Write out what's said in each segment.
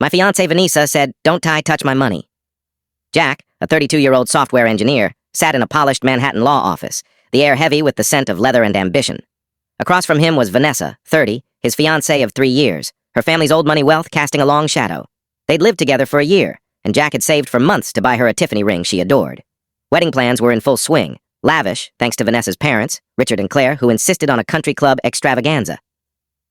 My fiancée Vanessa said, "Don't touch my money." Jack, a 32-year-old software engineer, sat in a polished Manhattan law office, the air heavy with the scent of leather and ambition. Across from him was Vanessa, 30, his fiancée of 3 years, her family's old money wealth casting a long shadow. They'd lived together for a year, and Jack had saved for months to buy her a Tiffany ring she adored. Wedding plans were in full swing, lavish thanks to Vanessa's parents, Richard and Claire, who insisted on a country club extravaganza.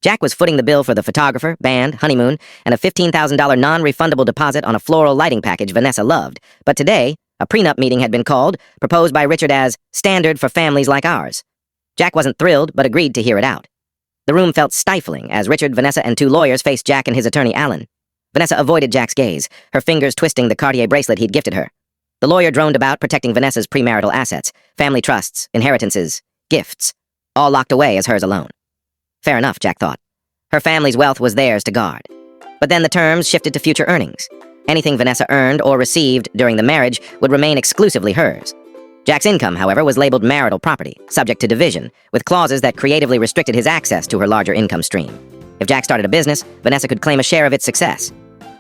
Jack was footing the bill for the photographer, band, honeymoon, and a $15,000 non-refundable deposit on a floral lighting package Vanessa loved. But today, a prenup meeting had been called, proposed by Richard as standard for families like ours. Jack wasn't thrilled, but agreed to hear it out. The room felt stifling as Richard, Vanessa, and 2 lawyers faced Jack and his attorney, Alan. Vanessa avoided Jack's gaze, her fingers twisting the Cartier bracelet he'd gifted her. The lawyer droned about protecting Vanessa's premarital assets, family trusts, inheritances, gifts, all locked away as hers alone. Fair enough, Jack thought. Her family's wealth was theirs to guard. But then the terms shifted to future earnings. Anything Vanessa earned or received during the marriage would remain exclusively hers. Jack's income, however, was labeled marital property, subject to division, with clauses that creatively restricted his access to her larger income stream. If Jack started a business, Vanessa could claim a share of its success.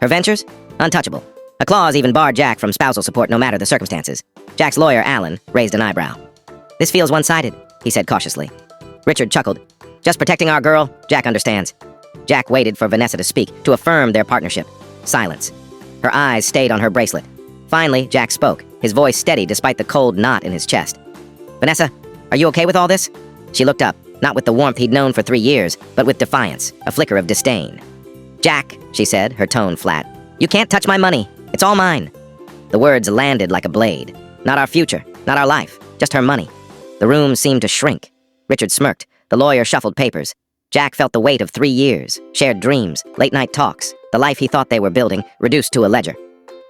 Her ventures? Untouchable. A clause even barred Jack from spousal support no matter the circumstances. Jack's lawyer, Alan, raised an eyebrow. "This feels one-sided," he said cautiously. Richard chuckled. "Just protecting our girl, Jack understands." Jack waited for Vanessa to speak, to affirm their partnership. Silence. Her eyes stayed on her bracelet. Finally, Jack spoke, his voice steady despite the cold knot in his chest. "Vanessa, are you okay with all this?" She looked up, not with the warmth he'd known for 3 years, but with defiance, a flicker of disdain. "Jack," she said, her tone flat, "you can't touch my money. It's all mine." The words landed like a blade. Not our future, not our life, just her money. The room seemed to shrink. Richard smirked. The lawyer shuffled papers. Jack felt the weight of 3 years, shared dreams, late-night talks, the life he thought they were building, reduced to a ledger.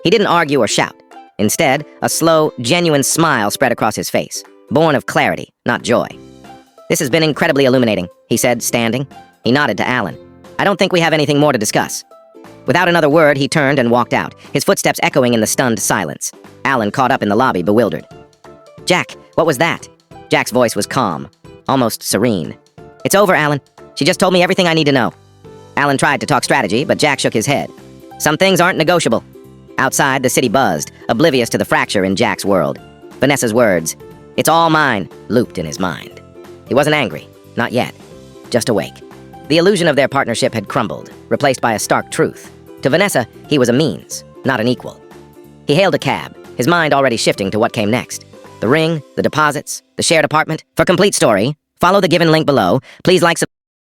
He didn't argue or shout. Instead, a slow, genuine smile spread across his face, born of clarity, not joy. "This has been incredibly illuminating," he said, standing. He nodded to Alan. "I don't think we have anything more to discuss." Without another word, he turned and walked out, his footsteps echoing in the stunned silence. Alan caught up in the lobby, bewildered. "Jack, what was that?" Jack's voice was calm, almost serene. "It's over, Alan. She just told me everything I need to know." Alan tried to talk strategy, but Jack shook his head. "Some things aren't negotiable." Outside, the city buzzed, oblivious to the fracture in Jack's world. Vanessa's words, "It's all mine," looped in his mind. He wasn't angry, not yet, just awake. The illusion of their partnership had crumbled, replaced by a stark truth. To Vanessa, he was a means, not an equal. He hailed a cab, his mind already shifting to what came next. The ring, the deposits, the shared apartment. For complete story, follow the given link below. Please like,